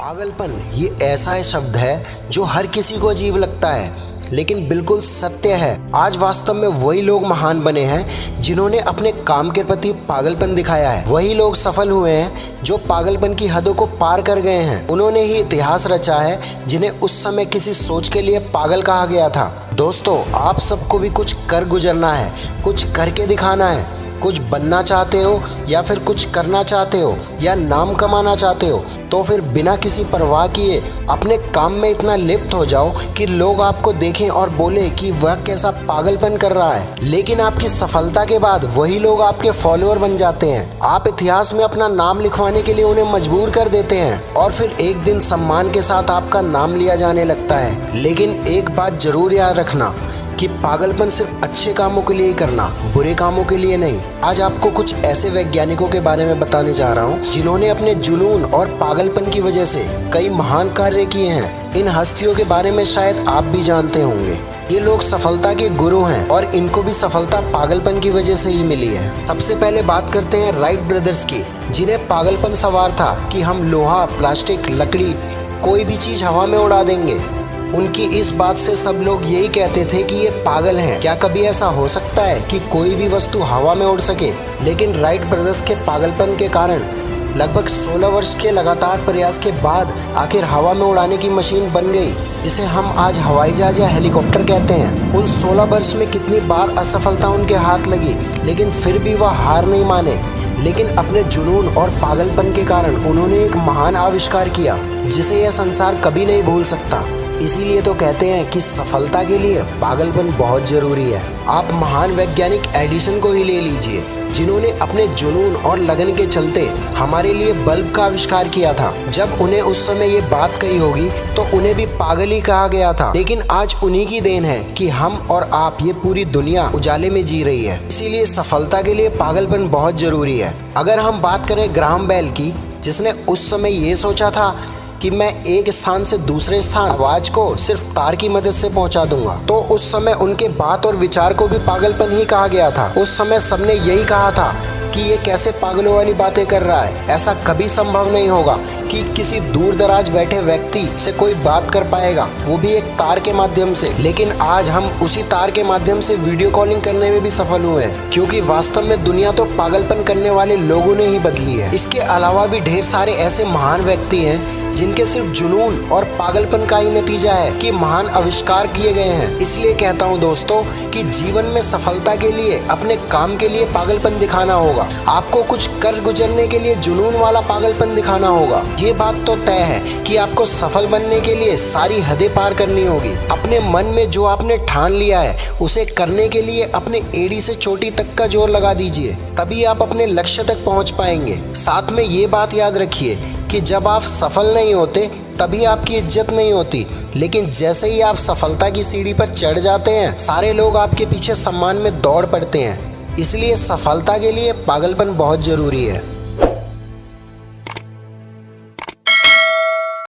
पागलपन ये ऐसा शब्द है जो हर किसी को अजीब लगता है, लेकिन बिल्कुल सत्य है। आज वास्तव में वही लोग महान बने हैं जिन्होंने अपने काम के प्रति पागलपन दिखाया है। वही लोग सफल हुए हैं जो पागलपन की हदों को पार कर गए हैं। उन्होंने ही इतिहास रचा है जिन्हें उस समय किसी सोच के लिए पागल कहा गया था। दोस्तों, आप सबको भी कुछ कर गुजरना है, कुछ करके दिखाना है। कुछ बनना चाहते हो या फिर कुछ करना चाहते हो या नाम कमाना चाहते हो, तो फिर बिना किसी परवाह किए अपने काम में इतना लिप्त हो जाओ कि लोग आपको देखें और बोले कि वह कैसा पागलपन कर रहा है। लेकिन आपकी सफलता के बाद वही लोग आपके फॉलोअर बन जाते हैं। आप इतिहास में अपना नाम लिखवाने के लिए उन्हें मजबूर कर देते हैं और फिर एक दिन सम्मान के साथ आपका नाम लिया जाने लगता है। लेकिन एक बात जरूर याद रखना कि पागलपन सिर्फ अच्छे कामों के लिए ही करना, बुरे कामों के लिए नहीं। आज आपको कुछ ऐसे वैज्ञानिकों के बारे में बताने जा रहा हूँ जिन्होंने अपने जुनून और पागलपन की वजह से कई महान कार्य किए हैं। इन हस्तियों के बारे में शायद आप भी जानते होंगे। ये लोग सफलता के गुरु हैं और इनको भी सफलता पागलपन की वजह से ही मिली है। सबसे पहले बात करते हैं राइट ब्रदर्स की, जिन्हें पागलपन सवार था कि हम लोहा, प्लास्टिक, लकड़ी, कोई भी चीज हवा में उड़ा देंगे। उनकी इस बात से सब लोग यही कहते थे कि ये पागल हैं। क्या कभी ऐसा हो सकता है कि कोई भी वस्तु हवा में उड़ सके? लेकिन राइट ब्रदर्स के पागलपन के कारण लगभग 16 वर्ष के लगातार प्रयास के बाद आखिर हवा में उड़ाने की मशीन बन गई, जिसे हम आज हवाई जहाज या हेलीकॉप्टर कहते हैं। उन 16 वर्ष में कितनी बार असफलता उनके हाथ लगी, लेकिन फिर भी वह हार नहीं माने। लेकिन अपने जुनून और पागलपन के कारण उन्होंने एक महान आविष्कार किया जिसे यह संसार कभी नहीं भूल सकता। इसीलिए तो कहते हैं कि सफलता के लिए पागलपन बहुत जरूरी है। आप महान वैज्ञानिक एडिसन को ही ले लीजिए, जिन्होंने अपने जुनून और लगन के चलते हमारे लिए बल्ब का आविष्कार किया था। जब उन्हें उस समय ये बात कही होगी तो उन्हें भी पागल ही कहा गया था। लेकिन आज उन्हीं की देन है कि हम और आप, ये पूरी दुनिया उजाले में जी रही है। इसीलिए सफलता के लिए पागलपन बहुत जरूरी है। अगर हम बात करें ग्राहम बेल की, जिसने उस समय ये सोचा था कि मैं एक स्थान से दूसरे स्थान आवाज को सिर्फ तार की मदद से पहुंचा दूंगा, तो उस समय उनके बात और विचार को भी पागलपन ही कहा गया था। उस समय सबने यही कहा था कि ये कैसे पागलों वाली बातें कर रहा है। ऐसा कभी संभव नहीं होगा कि किसी दूर दराज बैठे व्यक्ति से कोई बात कर पाएगा, वो भी एक तार के माध्यम से। लेकिन आज हम उसी तार के माध्यम से वीडियो कॉलिंग करने में भी सफल हुए हैं, क्योंकि वास्तव में दुनिया तो पागलपन करने वाले लोगों ने ही बदली है। इसके अलावा भी ढेर सारे ऐसे महान व्यक्ति हैं जिनके सिर्फ जुनून और पागलपन का ही नतीजा है कि महान आविष्कार किए गए हैं। इसलिए कहता हूँ दोस्तों कि जीवन में सफलता के लिए अपने काम के लिए पागलपन दिखाना होगा। आपको कुछ कर गुजरने के लिए जुनून वाला पागलपन दिखाना होगा। ये बात तो तय है कि आपको सफल बनने के लिए सारी हदें पार करनी होगी। अपने मन में जो आपने ठान लिया है उसे करने के लिए अपने एड़ी से चोटी तक का जोर लगा दीजिए, तभी आप अपने लक्ष्य तक पहुँच पाएंगे। साथ में ये बात याद रखिए कि जब आप सफल नहीं होते तभी आपकी इज्जत नहीं होती, लेकिन जैसे ही आप सफलता की सीढ़ी पर चढ़ जाते हैं, सारे लोग आपके पीछे सम्मान में दौड़ पड़ते हैं। इसलिए सफलता के लिए पागलपन बहुत जरूरी है।